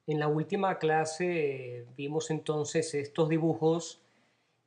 En la última clase vimos entonces estos dibujos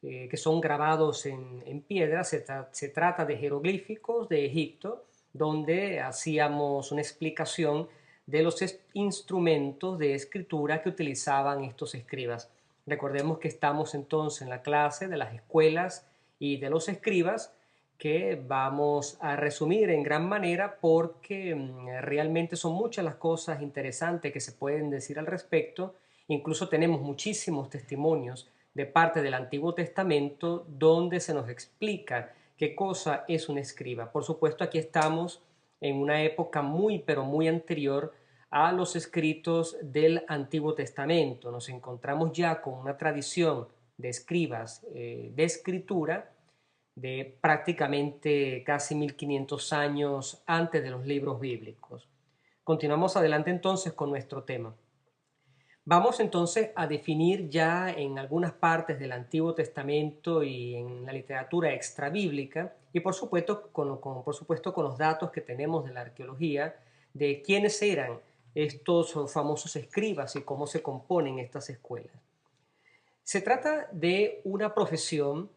que son grabados en piedra. Se trata de jeroglíficos de Egipto, donde hacíamos una explicación de los instrumentos de escritura que utilizaban estos escribas. Recordemos que estamos entonces en la clase de las escuelas y de los escribas, que vamos a resumir en gran manera porque realmente son muchas las cosas interesantes que se pueden decir al respecto. Incluso tenemos muchísimos testimonios de parte del Antiguo Testamento donde se nos explica qué cosa es un escriba. Por supuesto, aquí estamos en una época muy, pero muy anterior a los escritos del Antiguo Testamento. Nos encontramos ya con una tradición de escribas de escritura de prácticamente casi 1500 años antes de los libros bíblicos. Continuamos adelante entonces con nuestro tema. Vamos entonces a definir ya en algunas partes del Antiguo Testamento y en la literatura extrabíblica, y por supuesto con los datos que tenemos de la arqueología, de quiénes eran estos famosos escribas y cómo se componen estas escuelas. Se trata de una profesión.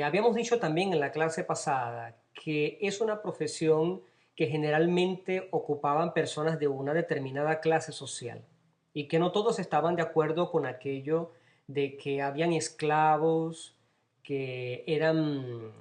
Habíamos dicho también en la clase pasada que es una profesión que generalmente ocupaban personas de una determinada clase social y que no todos estaban de acuerdo con aquello de que habían esclavos que eran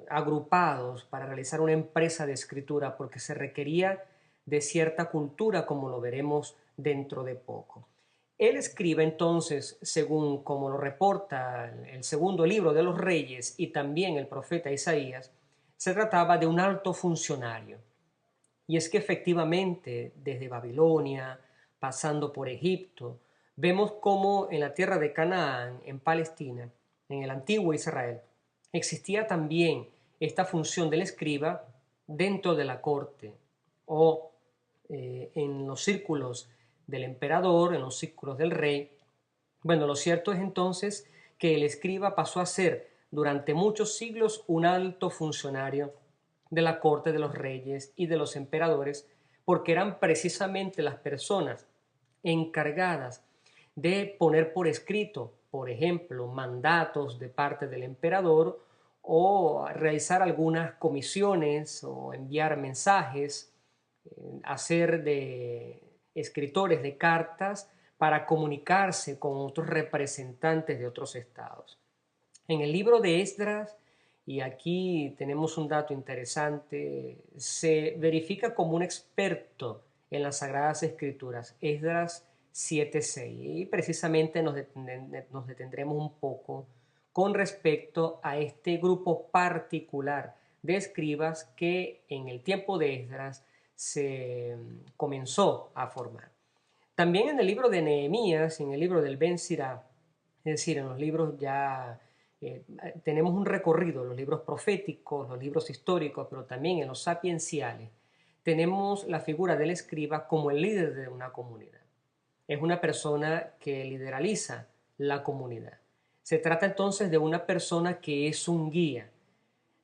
agrupados para realizar una empresa de escritura porque se requería de cierta cultura, como lo veremos dentro de poco. Él escribe entonces, según como lo reporta el segundo libro de los Reyes y también el profeta Isaías, se trataba de un alto funcionario. Y es que efectivamente, desde Babilonia, pasando por Egipto, vemos cómo en la tierra de Canaán, en Palestina, en el antiguo Israel, existía también esta función del escriba dentro de la corte o en los círculos del emperador, en los círculos del rey. Bueno, lo cierto es entonces que el escriba pasó a ser durante muchos siglos un alto funcionario de la corte de los reyes y de los emperadores, porque eran precisamente las personas encargadas de poner por escrito, por ejemplo, mandatos de parte del emperador o realizar algunas comisiones o enviar mensajes, hacer de escritores de cartas para comunicarse con otros representantes de otros estados. En el libro de Esdras, y aquí tenemos un dato interesante, se verifica como un experto en las Sagradas Escrituras, Esdras 7:6, y precisamente nos detendremos un poco con respecto a este grupo particular de escribas que en el tiempo de Esdras se comenzó a formar. También en el libro de Nehemías, en el libro del Ben Sirá, es decir, en los libros ya tenemos un recorrido, los libros proféticos, los libros históricos, pero también en los sapienciales, tenemos la figura del escriba como el líder de una comunidad. Es una persona que lideraliza la comunidad. Se trata entonces de una persona que es un guía.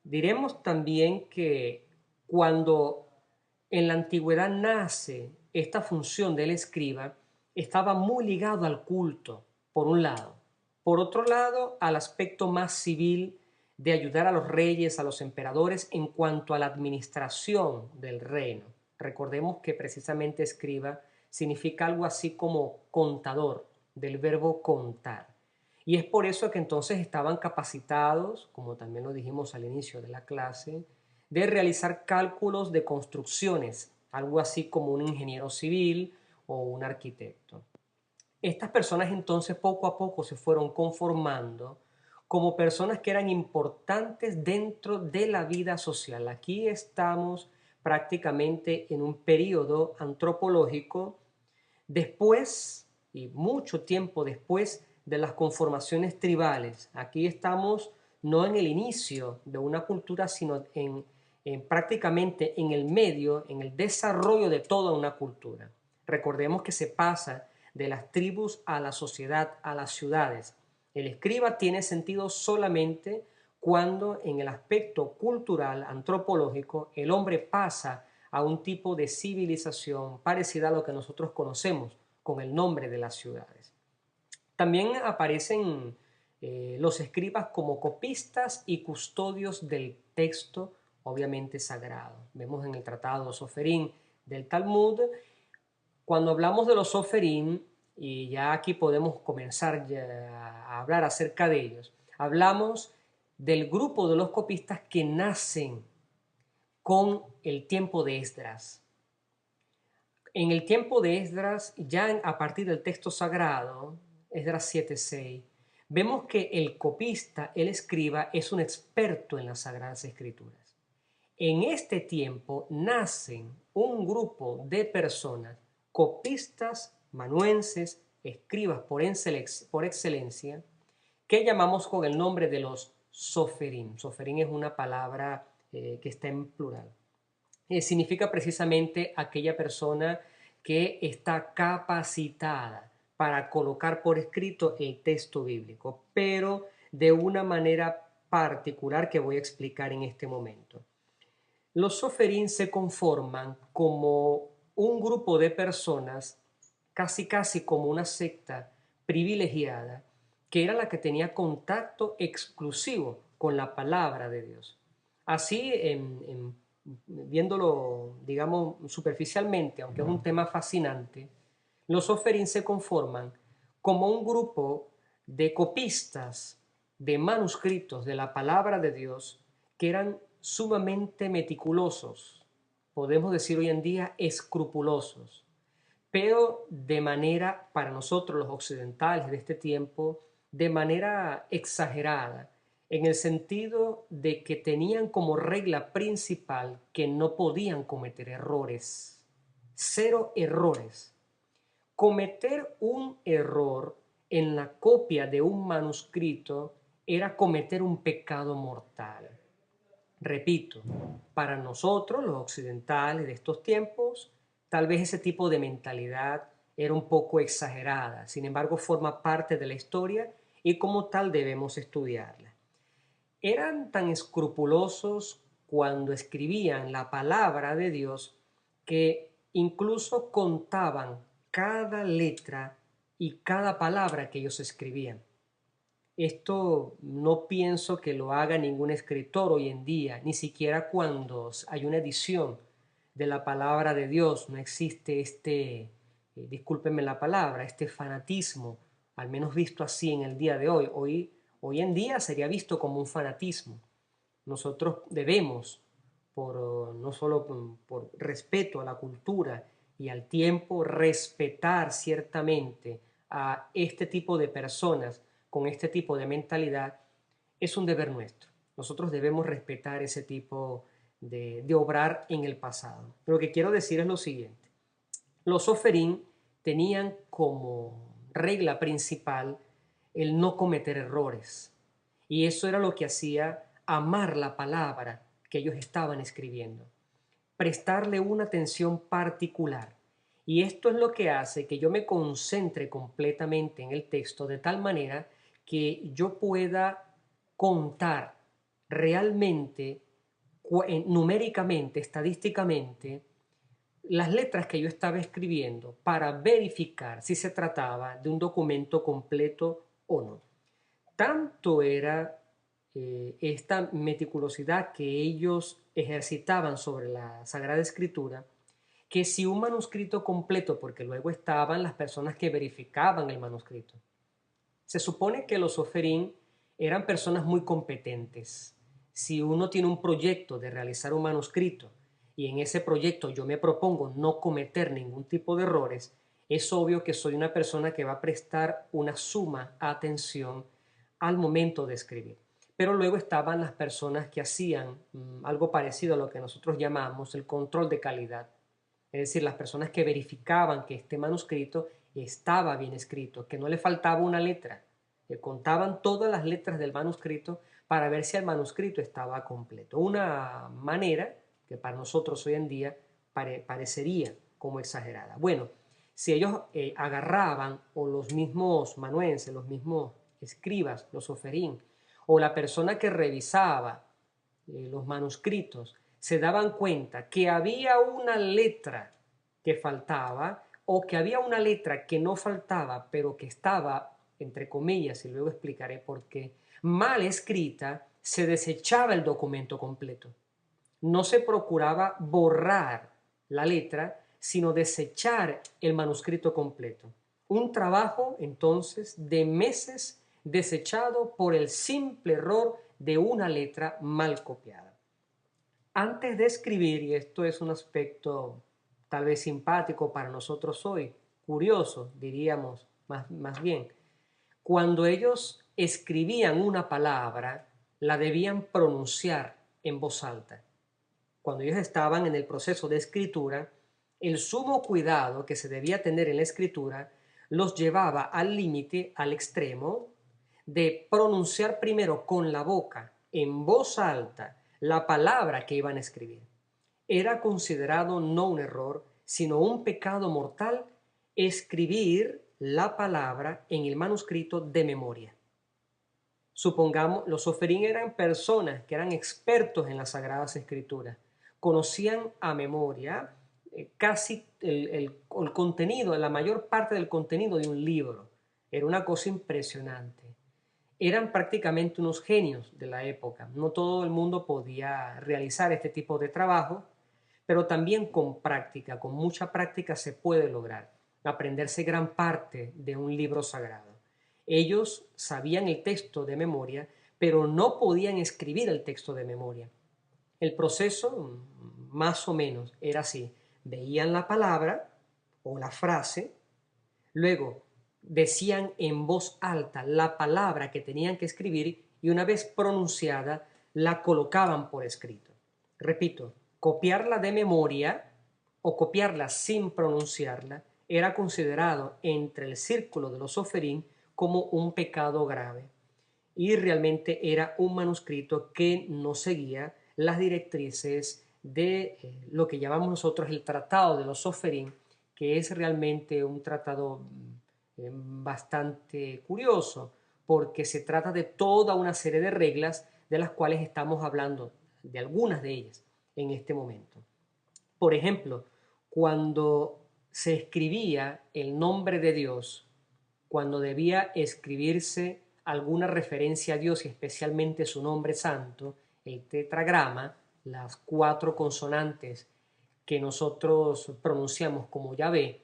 Diremos también que cuando en la antigüedad nace esta función del escriba, estaba muy ligado al culto, por un lado. Por otro lado, al aspecto más civil de ayudar a los reyes, a los emperadores en cuanto a la administración del reino. Recordemos que precisamente escriba significa algo así como contador, del verbo contar. Y es por eso que entonces estaban capacitados, como también lo dijimos al inicio de la clase, de realizar cálculos de construcciones, algo así como un ingeniero civil o un arquitecto. Estas personas entonces poco a poco se fueron conformando como personas que eran importantes dentro de la vida social. Aquí estamos prácticamente en un periodo antropológico después y mucho tiempo después de las conformaciones tribales. Aquí estamos no en el inicio de una cultura, sino prácticamente en el medio, en el desarrollo de toda una cultura. Recordemos que se pasa de las tribus a la sociedad, a las ciudades. El escriba tiene sentido solamente cuando en el aspecto cultural, antropológico, el hombre pasa a un tipo de civilización parecida a lo que nosotros conocemos con el nombre de las ciudades. También aparecen los escribas como copistas y custodios del texto, obviamente sagrado. Vemos en el tratado Soferín del Talmud, cuando hablamos de los Soferín, y ya aquí podemos comenzar ya a hablar acerca de ellos, hablamos del grupo de los copistas que nacen con el tiempo de Esdras. En el tiempo de Esdras, ya a partir del texto sagrado, Esdras 7:6, vemos que el copista, el escriba, es un experto en las Sagradas Escrituras. En este tiempo nacen un grupo de personas, copistas, manuenses, escribas por excelencia, que llamamos con el nombre de los soferín. Soferín es una palabra que está en plural. Significa precisamente aquella persona que está capacitada para colocar por escrito el texto bíblico, pero de una manera particular que voy a explicar en este momento. Los soferín se conforman como un grupo de personas, casi como una secta privilegiada, que era la que tenía contacto exclusivo con la palabra de Dios. Así, viéndolo, digamos, superficialmente, aunque es un tema fascinante, los soferín se conforman como un grupo de copistas de manuscritos de la palabra de Dios que eran sumamente meticulosos, podemos decir hoy en día escrupulosos, pero de manera, para nosotros los occidentales de este tiempo, de manera exagerada, en el sentido de que tenían como regla principal que no podían cometer errores. Cero errores. Cometer un error en la copia de un manuscrito era cometer un pecado mortal. Repito, para nosotros, los occidentales de estos tiempos, tal vez ese tipo de mentalidad era un poco exagerada, sin embargo forma parte de la historia y como tal debemos estudiarla. Eran tan escrupulosos cuando escribían la palabra de Dios que incluso contaban cada letra y cada palabra que ellos escribían. Esto no pienso que lo haga ningún escritor hoy en día, ni siquiera cuando hay una edición de la palabra de Dios. No existe discúlpenme la palabra, este fanatismo, al menos visto así en el día de hoy. Hoy en día sería visto como un fanatismo. Nosotros debemos, no solo por respeto a la cultura y al tiempo, respetar ciertamente a este tipo de personas con este tipo de mentalidad. Es un deber nuestro. Nosotros debemos respetar ese tipo de obrar en el pasado. Lo que quiero decir es lo siguiente. Los soferín tenían como regla principal el no cometer errores. Y eso era lo que hacía amar la palabra que ellos estaban escribiendo. Prestarle una atención particular. Y esto es lo que hace que yo me concentre completamente en el texto de tal manera que yo pueda contar realmente, numéricamente, estadísticamente, las letras que yo estaba escribiendo para verificar si se trataba de un documento completo o no. Tanto era esta meticulosidad que ellos ejercitaban sobre la Sagrada Escritura, que si un manuscrito completo, porque luego estaban las personas que verificaban el manuscrito, se supone que los soferín eran personas muy competentes. Si uno tiene un proyecto de realizar un manuscrito y en ese proyecto yo me propongo no cometer ningún tipo de errores, es obvio que soy una persona que va a prestar una suma atención al momento de escribir. Pero luego estaban las personas que hacían algo parecido a lo que nosotros llamamos el control de calidad. Es decir, las personas que verificaban que este manuscrito estaba bien escrito, que no le faltaba una letra, que contaban todas las letras del manuscrito para ver si el manuscrito estaba completo. Una manera que para nosotros hoy en día parecería como exagerada. Bueno, si ellos agarraban, o los mismos manuenses, los mismos escribas, los soferín, o la persona que revisaba los manuscritos, se daban cuenta que había una letra que faltaba, o que había una letra que no faltaba, pero que estaba, entre comillas, y luego explicaré por qué, mal escrita, se desechaba el documento completo. No se procuraba borrar la letra, sino desechar el manuscrito completo. Un trabajo, entonces, de meses desechado por el simple error de una letra mal copiada. Antes de escribir, y esto es un aspecto tal vez simpático para nosotros hoy, curioso, diríamos más bien, cuando ellos escribían una palabra, la debían pronunciar en voz alta. Cuando ellos estaban en el proceso de escritura, el sumo cuidado que se debía tener en la escritura los llevaba al límite, al extremo, de pronunciar primero con la boca, en voz alta, la palabra que iban a escribir. Era considerado no un error, sino un pecado mortal escribir la palabra en el manuscrito de memoria. Supongamos, los soferín eran personas que eran expertos en las Sagradas Escrituras, conocían a memoria casi el contenido, la mayor parte del contenido de un libro. Era una cosa impresionante. Eran prácticamente unos genios de la época. No todo el mundo podía realizar este tipo de trabajo, pero también con práctica, con mucha práctica se puede lograr aprenderse gran parte de un libro sagrado. Ellos sabían el texto de memoria, pero no podían escribir el texto de memoria. El proceso, más o menos, era así. Veían la palabra o la frase, luego decían en voz alta la palabra que tenían que escribir y una vez pronunciada la colocaban por escrito. Repito, copiarla de memoria o copiarla sin pronunciarla era considerado entre el círculo de los soferín como un pecado grave y realmente era un manuscrito que no seguía las directrices de lo que llamamos nosotros el Tratado de los Soferín, que es realmente un tratado bastante curioso, porque se trata de toda una serie de reglas de las cuales estamos hablando, de algunas de ellas, en este momento. Por ejemplo, cuando se escribía el nombre de Dios, cuando debía escribirse alguna referencia a Dios y especialmente su nombre santo, el tetragrama, las 4 consonantes que nosotros pronunciamos como Yahvé,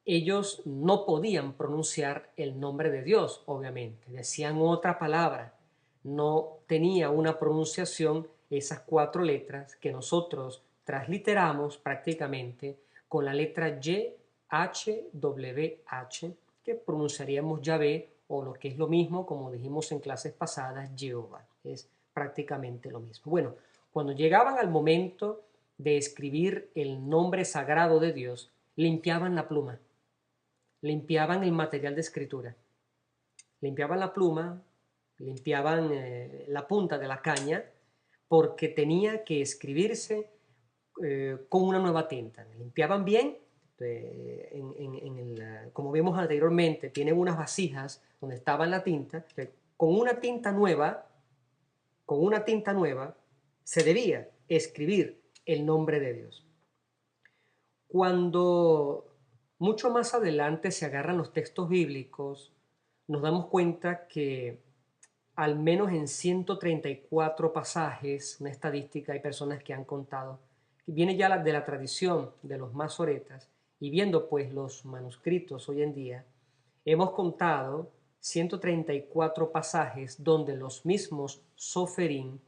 ellos no podían pronunciar el nombre de Dios, obviamente. Decían otra palabra. No tenía una pronunciación esas 4 letras que nosotros transliteramos prácticamente con la letra Y, H, W, H, que pronunciaríamos Yahvé o lo que es lo mismo, como dijimos en clases pasadas, Jehová. Es prácticamente lo mismo. Bueno, cuando llegaban al momento de escribir el nombre sagrado de Dios, limpiaban la pluma, limpiaban el material de escritura, limpiaban la pluma, limpiaban la punta de la caña, porque tenía que escribirse con una nueva tinta. Limpiaban bien, como vimos anteriormente, tienen unas vasijas donde estaba la tinta, con una tinta nueva, se debía escribir el nombre de Dios. Cuando mucho más adelante se agarran los textos bíblicos, nos damos cuenta que al menos en 134 pasajes, una estadística, hay personas que han contado, que viene ya de la tradición de los masoretas, y viendo pues los manuscritos hoy en día, hemos contado 134 pasajes donde los mismos soferín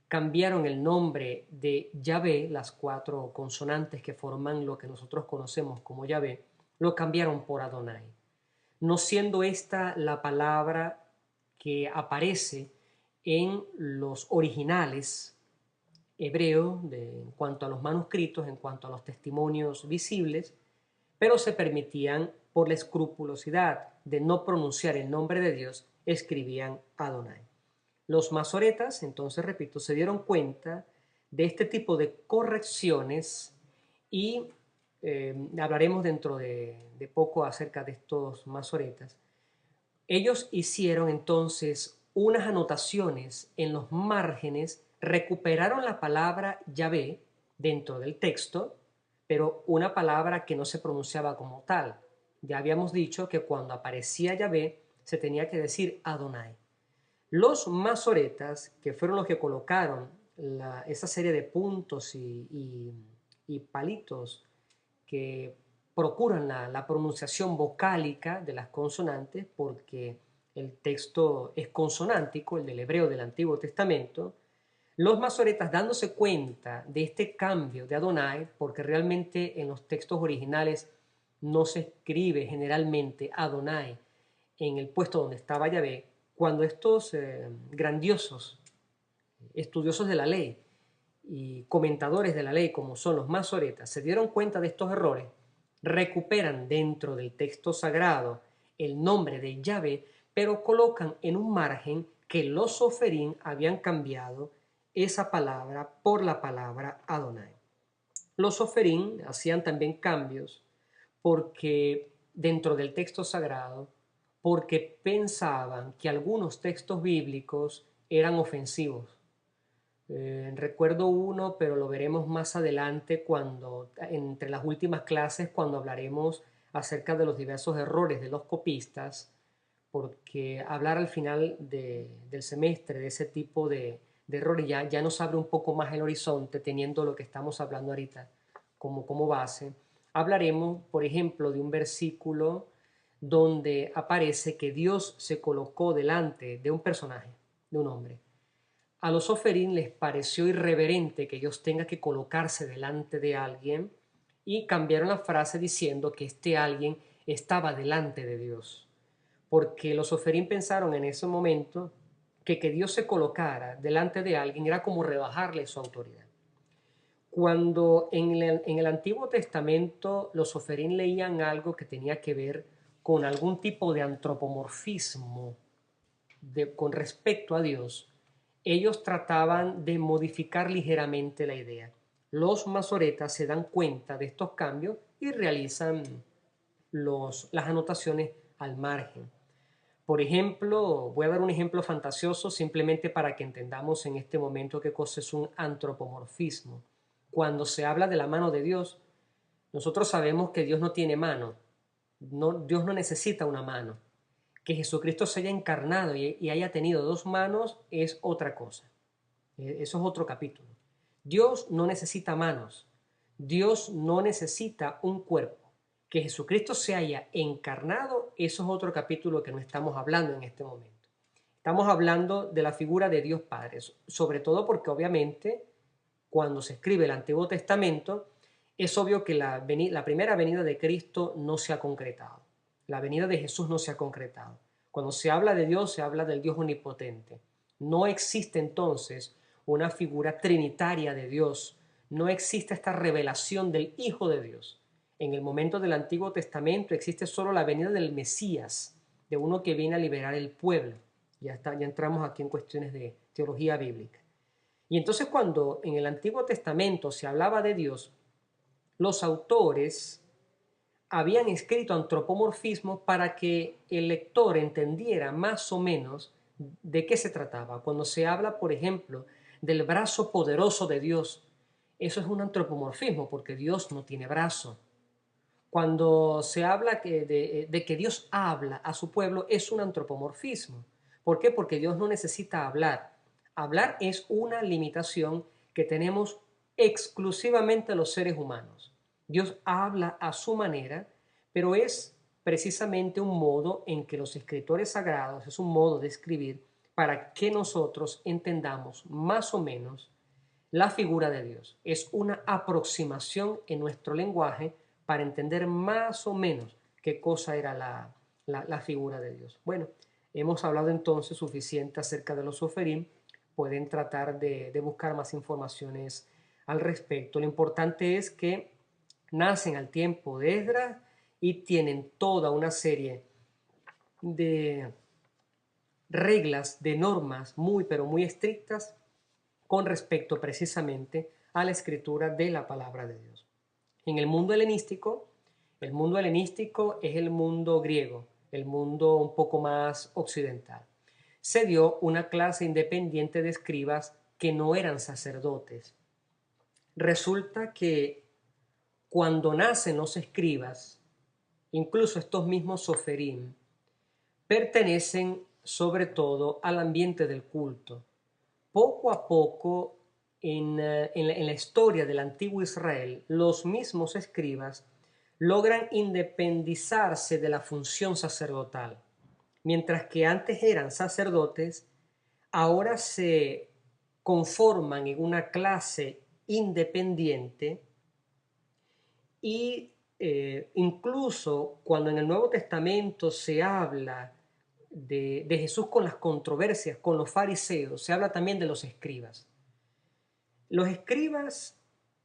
cambiaron el nombre de Yahvé, las 4 consonantes que forman lo que nosotros conocemos como Yahvé, lo cambiaron por Adonai. No siendo esta la palabra que aparece en los originales hebreos en cuanto a los manuscritos, en cuanto a los testimonios visibles, pero se permitían, por la escrupulosidad de no pronunciar el nombre de Dios, escribían Adonai. Los masoretas, entonces repito, se dieron cuenta de este tipo de correcciones y hablaremos dentro de poco acerca de estos masoretas. Ellos hicieron entonces unas anotaciones en los márgenes, recuperaron la palabra Yahvé dentro del texto, pero una palabra que no se pronunciaba como tal. Ya habíamos dicho que cuando aparecía Yahvé se tenía que decir Adonai. Los masoretas, que fueron los que colocaron esa serie de puntos y palitos que procuran la pronunciación vocálica de las consonantes, porque el texto es consonántico, el del hebreo del Antiguo Testamento, los masoretas, dándose cuenta de este cambio de Adonai, porque realmente en los textos originales no se escribe generalmente Adonai en el puesto donde estaba Yahvé, cuando estos grandiosos estudiosos de la ley y comentadores de la ley, como son los masoretas, se dieron cuenta de estos errores, recuperan dentro del texto sagrado el nombre de Yahvé, pero colocan en un margen que los soferín habían cambiado esa palabra por la palabra Adonai. Los soferín hacían también cambios porque dentro del texto sagrado, porque pensaban que algunos textos bíblicos eran ofensivos. Recuerdo uno, pero lo veremos más adelante cuando, entre las últimas clases, cuando hablaremos acerca de los diversos errores de los copistas, porque hablar al final del semestre de ese tipo de errores ya nos abre un poco más el horizonte, teniendo lo que estamos hablando ahorita como base. Hablaremos, por ejemplo, de un versículo donde aparece que Dios se colocó delante de un personaje, de un hombre. A los soferín les pareció irreverente que Dios tenga que colocarse delante de alguien y cambiaron la frase diciendo que este alguien estaba delante de Dios. Porque los soferín pensaron en ese momento que Dios se colocara delante de alguien era como rebajarle su autoridad. Cuando en el Antiguo Testamento los soferín leían algo que tenía que ver con algún tipo de antropomorfismo con respecto a Dios, ellos trataban de modificar ligeramente la idea. Los masoretas se dan cuenta de estos cambios y realizan las anotaciones al margen. Por ejemplo, voy a dar un ejemplo fantasioso simplemente para que entendamos en este momento qué cosa es un antropomorfismo. Cuando se habla de la mano de Dios, nosotros sabemos que Dios no tiene mano, Dios no necesita una mano. Que Jesucristo se haya encarnado y haya tenido dos manos es otra cosa. Eso es otro capítulo. Dios no necesita manos. Dios no necesita un cuerpo. Que Jesucristo se haya encarnado, eso es otro capítulo que no estamos hablando en este momento. Estamos hablando de la figura de Dios Padre, sobre todo porque obviamente cuando se escribe el Antiguo Testamento, es obvio que la primera venida de Cristo no se ha concretado. La venida de Jesús no se ha concretado. Cuando se habla de Dios, se habla del Dios omnipotente. No existe entonces una figura trinitaria de Dios. No existe esta revelación del Hijo de Dios. En el momento del Antiguo Testamento existe solo la venida del Mesías, de uno que viene a liberar el pueblo. Ya entramos aquí en cuestiones de teología bíblica. Y entonces cuando en el Antiguo Testamento se hablaba de Dios, los autores habían escrito antropomorfismo para que el lector entendiera más o menos de qué se trataba. Cuando se habla, por ejemplo, del brazo poderoso de Dios, eso es un antropomorfismo porque Dios no tiene brazo. Cuando se habla de que Dios habla a su pueblo, es un antropomorfismo. ¿Por qué? Porque Dios no necesita hablar. Hablar es una limitación que tenemos exclusivamente los seres humanos. Dios habla a su manera, pero es precisamente un modo en que los escritores sagrados, es un modo de escribir para que nosotros entendamos más o menos la figura de Dios. Es una aproximación en nuestro lenguaje para entender más o menos qué cosa era la figura de Dios. Bueno, hemos hablado entonces suficiente acerca de los soferim. Pueden tratar de buscar más informaciones al respecto. Lo importante es que nacen al tiempo de Esdras y tienen toda una serie de reglas, de normas muy, pero muy estrictas con respecto precisamente a la escritura de la palabra de Dios. En el mundo helenístico es el mundo griego, el mundo un poco más occidental. Se dio una clase independiente de escribas que no eran sacerdotes. Resulta que cuando nacen los escribas, incluso estos mismos soferim, pertenecen sobre todo al ambiente del culto. Poco a poco, en la historia del antiguo Israel, los mismos escribas logran independizarse de la función sacerdotal. Mientras que antes eran sacerdotes, ahora se conforman en una clase independiente y incluso cuando en el Nuevo Testamento se habla de Jesús con las controversias, con los fariseos, se habla también de los escribas. Los escribas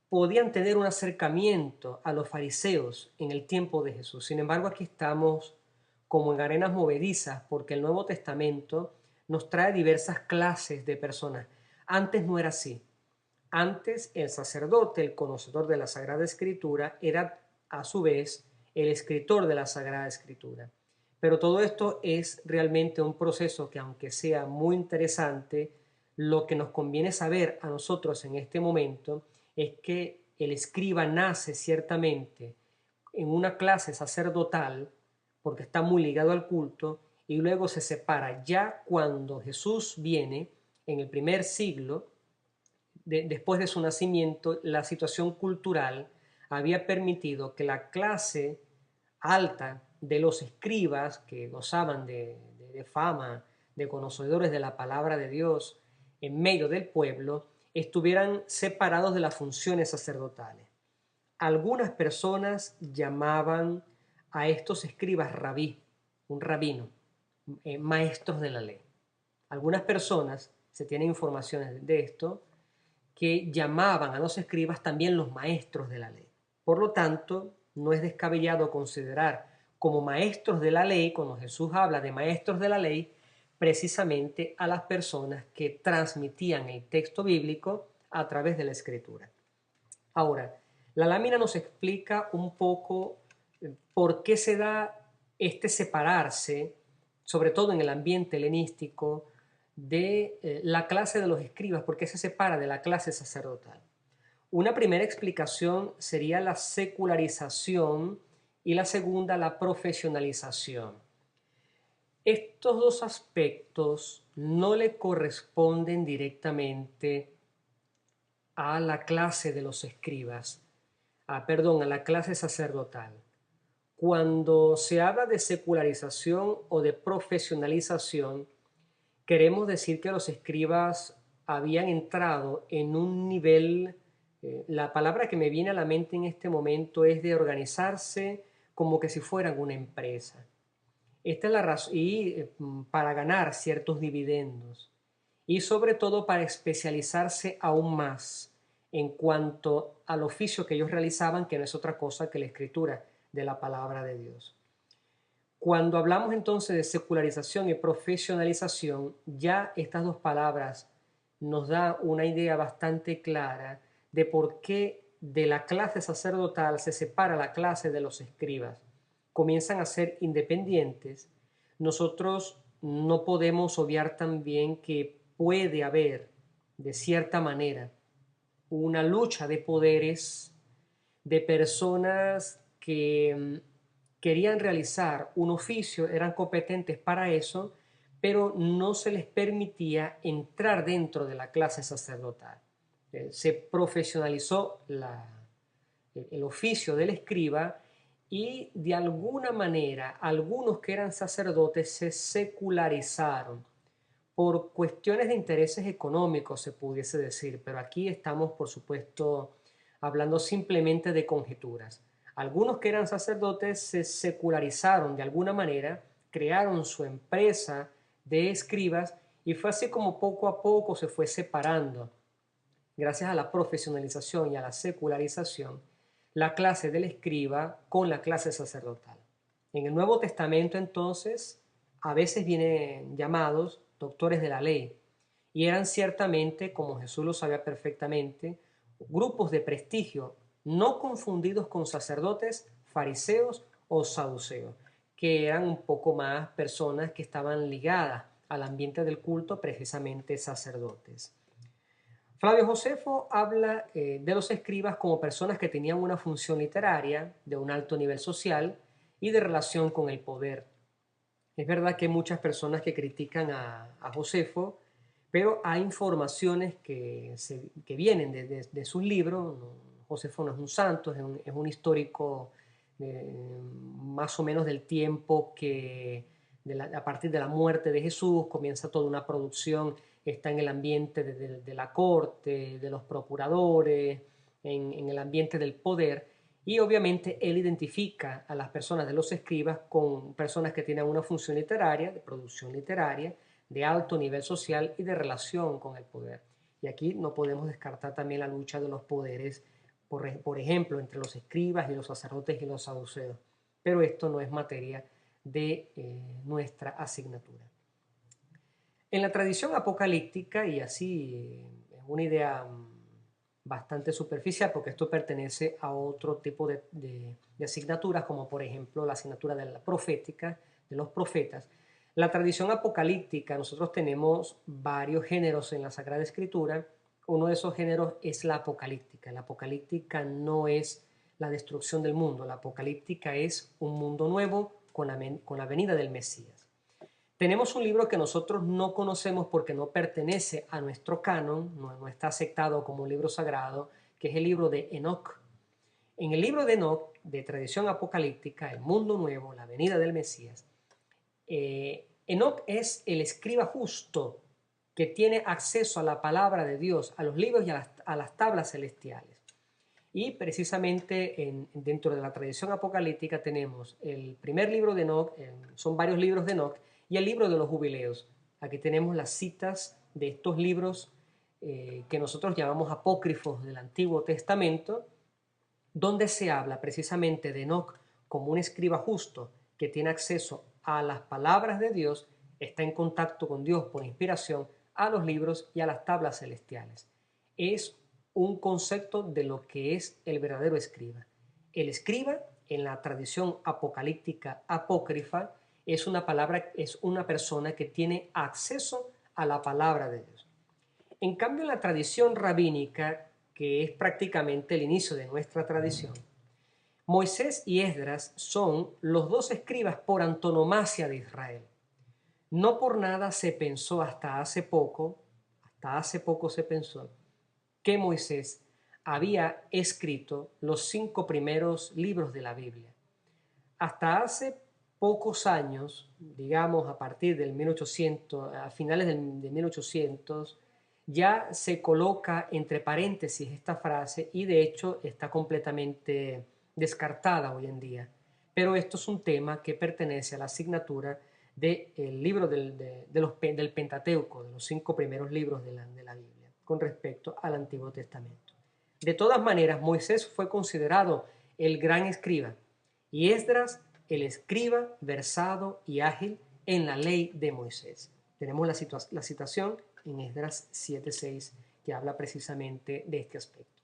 podían tener un acercamiento a los fariseos en el tiempo de Jesús. Sin embargo, aquí estamos como en arenas movedizas, porque el Nuevo Testamento nos trae diversas clases de personas. Antes no era así. Antes el sacerdote, el conocedor de la Sagrada Escritura, era a su vez el escritor de la Sagrada Escritura. Pero todo esto es realmente un proceso que, aunque sea muy interesante, lo que nos conviene saber a nosotros en este momento es que el escriba nace ciertamente en una clase sacerdotal, porque está muy ligado al culto, y luego se separa. Ya cuando Jesús viene, en el primer siglo, después de su nacimiento, la situación cultural había permitido que la clase alta de los escribas, que gozaban de fama, de conocedores de la palabra de Dios en medio del pueblo, estuvieran separados de las funciones sacerdotales. Algunas personas llamaban a estos escribas rabí, un rabino, maestros de la ley. Algunas personas, se tienen informaciones de esto, que llamaban a los escribas también los maestros de la ley. Por lo tanto, no es descabellado considerar como maestros de la ley, cuando Jesús habla de maestros de la ley, precisamente a las personas que transmitían el texto bíblico a través de la escritura. Ahora, la lámina nos explica un poco por qué se da este separarse, sobre todo en el ambiente helenístico, de la clase de los escribas, por qué se separa de la clase sacerdotal. Una primera explicación sería la secularización y la segunda la profesionalización. Estos dos aspectos no le corresponden directamente a la clase de los escribas, a la clase sacerdotal. Cuando se habla de secularización o de profesionalización, queremos decir que los escribas habían entrado en un nivel, la palabra que me viene a la mente en este momento es de organizarse como que si fueran una empresa. Esta es la razón, y para ganar ciertos dividendos, y sobre todo para especializarse aún más en cuanto al oficio que ellos realizaban, que no es otra cosa que la escritura de la palabra de Dios. Cuando hablamos entonces de secularización y profesionalización, ya estas dos palabras nos da una idea bastante clara de por qué de la clase sacerdotal se separa la clase de los escribas. Comienzan a ser independientes. Nosotros no podemos obviar también que puede haber, de cierta manera, una lucha de poderes de personas que querían realizar un oficio, eran competentes para eso, pero no se les permitía entrar dentro de la clase sacerdotal. Se profesionalizó el oficio del escriba y de alguna manera algunos que eran sacerdotes se secularizaron por cuestiones de intereses económicos, se pudiese decir, pero aquí estamos, por supuesto, hablando simplemente de conjeturas. Algunos que eran sacerdotes se secularizaron de alguna manera, crearon su empresa de escribas y fue así como poco a poco se fue separando, gracias a la profesionalización y a la secularización, la clase del escriba con la clase sacerdotal. En el Nuevo Testamento entonces a veces vienen llamados doctores de la ley y eran ciertamente, como Jesús lo sabía perfectamente, grupos de prestigio, no confundidos con sacerdotes, fariseos o saduceos, que eran un poco más personas que estaban ligadas al ambiente del culto, precisamente sacerdotes. Flavio Josefo habla de los escribas como personas que tenían una función literaria de un alto nivel social y de relación con el poder. Es verdad que hay muchas personas que critican a Josefo, pero hay informaciones que vienen de sus libros. Josefo no es un santo, es un histórico más o menos del tiempo que a partir de la muerte de Jesús comienza toda una producción, está en el ambiente de la corte, de los procuradores, en el ambiente del poder. Y obviamente él identifica a las personas de los escribas con personas que tienen una función literaria, de producción literaria, de alto nivel social y de relación con el poder. Y aquí no podemos descartar también la lucha de los poderes, por ejemplo, entre los escribas y los sacerdotes y los saduceos. Pero esto no es materia de nuestra asignatura. En la tradición apocalíptica, y así es una idea bastante superficial, porque esto pertenece a otro tipo de asignaturas, como por ejemplo la asignatura de la profética, de los profetas. La tradición apocalíptica, nosotros tenemos varios géneros en la Sagrada Escritura. Uno de esos géneros es la apocalíptica. La apocalíptica no es la destrucción del mundo, la apocalíptica es un mundo nuevo con la venida del Mesías. Tenemos un libro que nosotros no conocemos porque no pertenece a nuestro canon, no está aceptado como un libro sagrado, que es el libro de Enoc. En el libro de Enoc, de tradición apocalíptica, el mundo nuevo, la venida del Mesías, Enoc es el escriba justo que tiene acceso a la palabra de Dios, a los libros y a las tablas celestiales. Y precisamente dentro de la tradición apocalíptica tenemos el primer libro de Enoc, son varios libros de Enoc, y el libro de los jubileos. Aquí tenemos las citas de estos libros que nosotros llamamos apócrifos del Antiguo Testamento, donde se habla precisamente de Enoc como un escriba justo que tiene acceso a las palabras de Dios, está en contacto con Dios por inspiración, a los libros y a las tablas celestiales. Es un concepto de lo que es el verdadero escriba. El escriba, en la tradición apocalíptica apócrifa, es una persona que tiene acceso a la palabra de Dios. En cambio, en la tradición rabínica, que es prácticamente el inicio de nuestra tradición, Moisés y Esdras son los dos escribas por antonomasia de Israel. No por nada se pensó hasta hace poco se pensó que Moisés había escrito los 5 primeros libros de la Biblia. Hasta hace pocos años, digamos a partir del 1800, a finales de 1800, ya se coloca entre paréntesis esta frase y de hecho está completamente descartada hoy en día. Pero esto es un tema que pertenece a la asignatura del libro del Pentateuco, de los 5 primeros libros de la Biblia, con respecto al Antiguo Testamento. De todas maneras, Moisés fue considerado el gran escriba y Esdras el escriba versado y ágil en la ley de Moisés. Tenemos la citación en Esdras 7:6 que habla precisamente de este aspecto.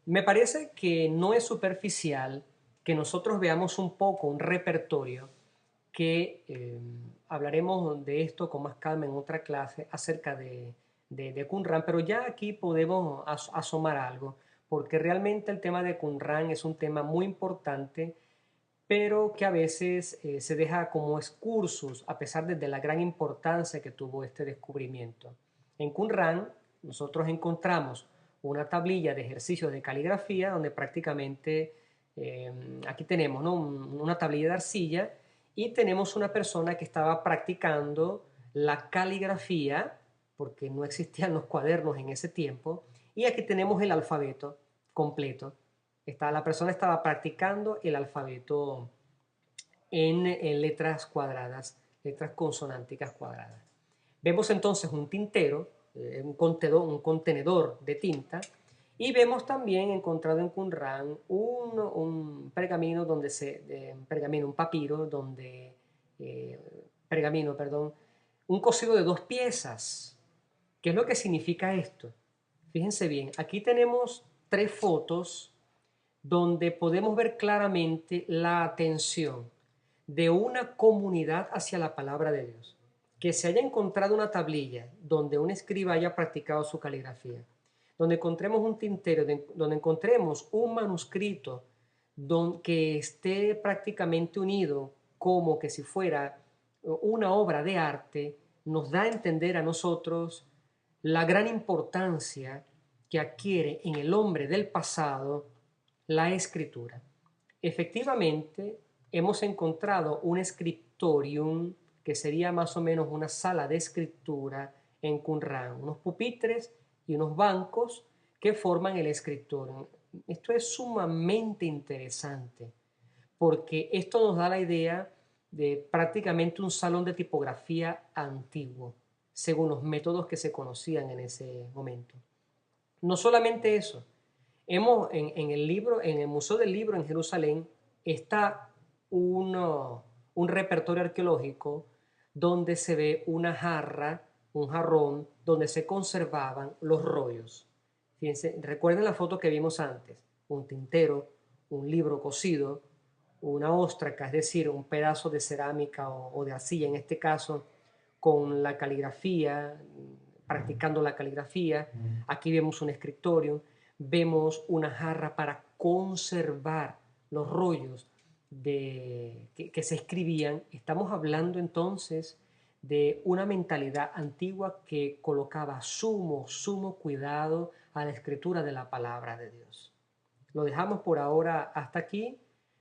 Me parece que no es superficial que nosotros veamos un poco un repertorio que hablaremos de esto con más calma en otra clase acerca de Qumran, pero ya aquí podemos asomar algo, porque realmente el tema de Qumran es un tema muy importante, pero que a veces se deja como excursus a pesar de la gran importancia que tuvo este descubrimiento. En Qumran nosotros encontramos una tablilla de ejercicios de caligrafía donde prácticamente aquí tenemos, ¿no?, una tablilla de arcilla y tenemos una persona que estaba practicando la caligrafía porque no existían los cuadernos en ese tiempo, y aquí tenemos el alfabeto completo. La persona estaba practicando el alfabeto en letras cuadradas, letras consonánticas cuadradas. Vemos entonces un tintero, un contenedor de tinta, y vemos también encontrado en Qumran un pergamino un papiro donde un cosido de 2 piezas. ¿Qué es lo que significa esto? Fíjense bien, aquí tenemos 3 fotos donde podemos ver claramente la atención de una comunidad hacia la palabra de Dios. que se haya encontrado una tablilla donde un escriba haya practicado su caligrafía, donde encontremos un tintero, donde encontremos un manuscrito que esté prácticamente unido como que si fuera una obra de arte, nos da a entender a nosotros la gran importancia que adquiere en el hombre del pasado la escritura. Efectivamente, hemos encontrado un scriptorium, que sería más o menos una sala de escritura en Qumran, unos pupitres y unos bancos que forman el scriptorium. Esto es sumamente interesante porque esto nos da la idea de prácticamente un salón de tipografía antiguo, según los métodos que se conocían en ese momento. No solamente eso, en el libro, en el Museo del Libro en Jerusalén está un repertorio arqueológico donde se ve una jarra, un jarrón, donde se conservaban los rollos. Fíjense, recuerden la foto que vimos antes, un tintero, un libro cosido, una óstraca, es decir, un pedazo de cerámica o de arcilla en este caso, con la caligrafía, practicando la caligrafía. Aquí vemos un escritorio, vemos una jarra para conservar los rollos que se escribían. Estamos hablando entonces de una mentalidad antigua que colocaba sumo cuidado a la escritura de la palabra de Dios. Lo dejamos por ahora hasta aquí,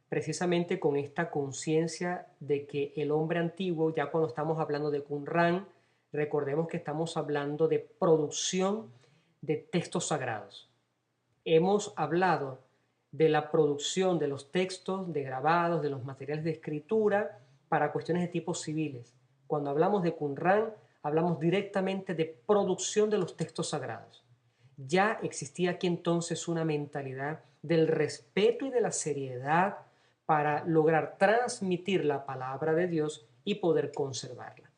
precisamente con esta conciencia de que el hombre antiguo, ya cuando estamos hablando de Qumran, recordemos que estamos hablando de producción de textos sagrados. Hemos hablado de la producción de los textos, de grabados, de los materiales de escritura para cuestiones de tipo civiles. Cuando hablamos de Qumran, hablamos directamente de producción de los textos sagrados. Ya existía aquí entonces una mentalidad del respeto y de la seriedad para lograr transmitir la palabra de Dios y poder conservarla.